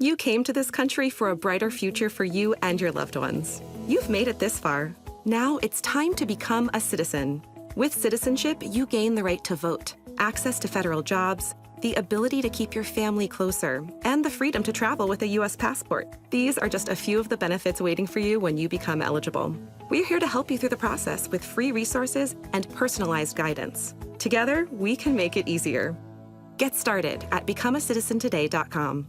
You came to this country for a brighter future for you and your loved ones. You've made it this far. Now it's time to become a citizen. With citizenship, you gain the right to vote, access to federal jobs, the ability to keep your family closer, and the freedom to travel with a U.S. passport. These are just a few of the benefits waiting for you when you become eligible. We're here to help you through the process with free resources and personalized guidance. Together, we can make it easier. Get started at becomeacitizentoday.com.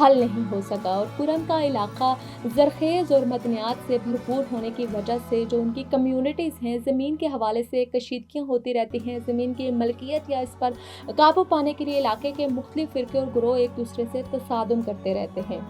حل نہیں ہو سکا، اور کرم کا علاقہ زرخیز اور معدنیات سے بھرپور ہونے کی وجہ سے جو ان کی کمیونٹیز ہیں، زمین کے حوالے سے کشیدگیاں ہوتی رہتی ہیں، زمین کی ملکیت یا اس پر قابو پانے کے لیے علاقے کے مختلف فرقے اور گروہ ایک دوسرے سے تصادم کرتے رہتے ہیں۔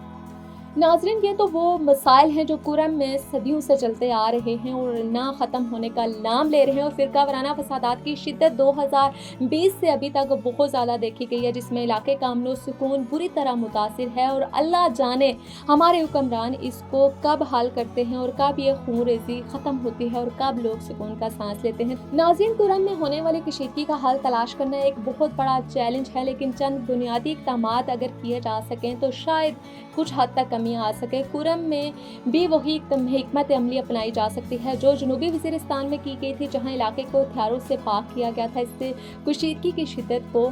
ناظرین، یہ تو وہ مسائل ہیں جو کرم میں صدیوں سے چلتے آ رہے ہیں اور نہ ختم ہونے کا نام لے رہے ہیں، اور فرقہ وارانہ فسادات کی شدت 2020 سے ابھی تک بہت زیادہ دیکھی گئی ہے، جس میں علاقے کا امن و سکون بری طرح متاثر ہے، اور اللہ جانے ہمارے حکمران اس کو کب حل کرتے ہیں اور کب یہ خون ریزی ختم ہوتی ہے اور کب لوگ سکون کا سانس لیتے ہیں۔ ناظرین، کرم میں ہونے والی کشیدگی کا حل تلاش کرنا ایک بہت بڑا چیلنج ہے، لیکن چند بنیادی اقدامات اگر کیے جا سکیں تو شاید کچھ حد تک کمی آ سکے۔ کرم میں بھی وہی حکمت عملی اپنائی جا سکتی ہے جو جنوبی وزیرستان میں کی گئی تھی، جہاں علاقے کو ہتھیاروں سے پاک کیا گیا تھا۔ اس سے کشیدگی کی شدت کو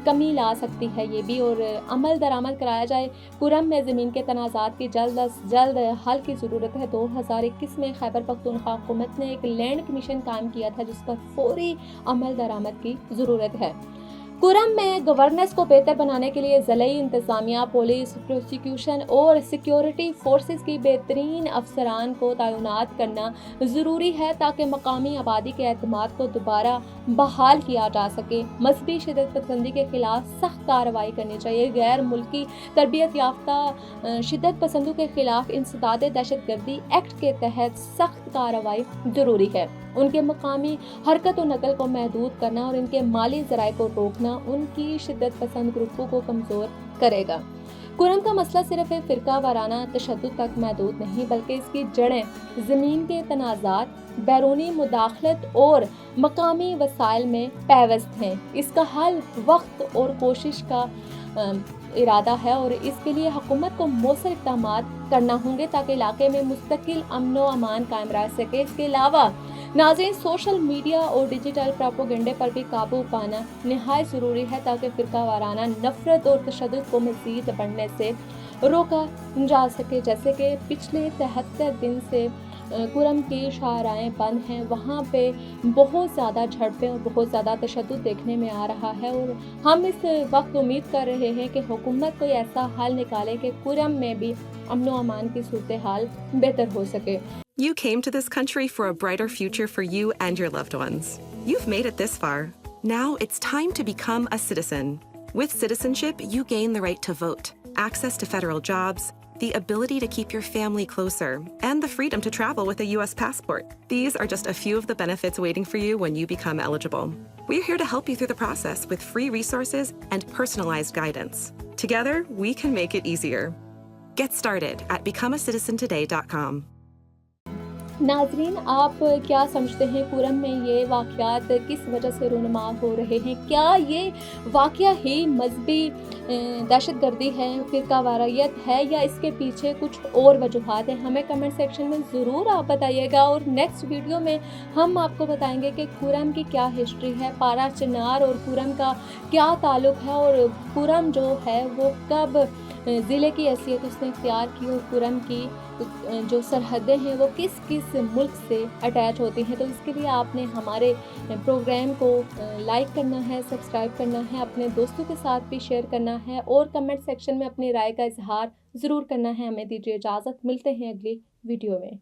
کمی لا سکتی ہے یہ بھی، اور عمل درآمد کرایا جائے۔ کرم میں زمین کے تنازعات کی جلد از جلد حل کی ضرورت ہے۔ 2021 میں خیبر پختونخوا حکومت نے ایک لینڈ کمیشن قائم کیا تھا جس پر فوری عمل درآمد کی ضرورت ہے۔ کرم میں گورننس کو بہتر بنانے کے لیے ضلعی انتظامیہ، پولیس، پروسیکیوشن اور سیکیورٹی فورسز کی بہترین افسران کو تعینات کرنا ضروری ہے تاکہ مقامی آبادی کے اعتماد کو دوبارہ بحال کیا جا سکے۔ مذہبی شدت پسندی کے خلاف سخت کارروائی کرنی چاہیے۔ غیر ملکی تربیت یافتہ شدت پسندوں کے خلاف انسداد دہشت گردی ایکٹ کے تحت سخت کارروائی ضروری ہے۔ ان کے مقامی حرکت و نقل کو محدود کرنا اور ان کے مالی ذرائع کو روکنا ان کی شدت پسند گروپوں کو کمزور کرے گا۔ کرم کا مسئلہ صرف ایک فرقہ وارانہ تشدد تک محدود نہیں، بلکہ اس کی جڑیں زمین کے تنازعات، بیرونی مداخلت اور مقامی وسائل میں پیوست ہیں۔ اس کا حل وقت اور کوشش کا ارادہ ہے، اور اس کے لیے حکومت کو مؤثر اقدامات کرنا ہوں گے تاکہ علاقے میں مستقل امن و امان قائم رہ سکے۔ اس کے علاوہ ناظرین، سوشل میڈیا اور ڈیجیٹل پروپیگنڈے پر بھی قابو پانا نہایت ضروری ہے تاکہ فرقہ وارانہ نفرت اور تشدد کو مزید بڑھنے سے روکا جا سکے۔ جیسے کہ پچھلے 73 دن سے کرم کی شاہراہیں بند ہیں، وہاں پہ بہت زیادہ جھڑپیں اور بہت زیادہ تشدد دیکھنے میں آ رہا ہے، اور ہم اس وقت امید کر رہے ہیں کہ حکومت کوئی ایسا حل نکالے کہ کرم میں بھی امن و امان کی صورتحال بہتر ہو سکے۔ You came to this country for a brighter future for you and your loved ones. You've made it this far. Now it's time to become a citizen. With citizenship, you gain the right to vote, access to federal jobs, the ability to keep your family closer, and the freedom to travel with a U.S. passport. These are just a few of the benefits waiting for you when you become eligible. We're here to help you through the process with free resources and personalized guidance. Together, we can make it easier. Get started at becomeacitizentoday.com. ناظرین، آپ کیا سمجھتے ہیں کرم میں یہ واقعات کس وجہ سے رونما ہو رہے ہیں؟ کیا یہ واقعہ ہی مذہبی دہشت گردی ہے، فرقہ واریت ہے، یا اس کے پیچھے کچھ اور وجوہات ہیں؟ ہمیں کمنٹ سیکشن میں ضرور آپ بتائیے گا، اور نیکسٹ ویڈیو میں ہم آپ کو بتائیں گے کہ کرم کی کیا ہسٹری ہے، پارا چنار اور کرم کا کیا تعلق ہے، اور کرم جو ہے وہ کب ضلع کی حیثیت اس نے اختیار کی، اور کرم کی جو سرحدیں ہیں وہ کس کس ملک سے اٹیچ ہوتی ہیں۔ تو اس کے لیے آپ نے ہمارے پروگرام کو لائک کرنا ہے، سبسکرائب کرنا ہے، اپنے دوستوں کے ساتھ بھی شیئر کرنا ہے، اور کمنٹ سیکشن میں اپنی رائے کا اظہار ضرور کرنا ہے۔ ہمیں دیجیے اجازت، ملتے ہیں اگلی ویڈیو میں۔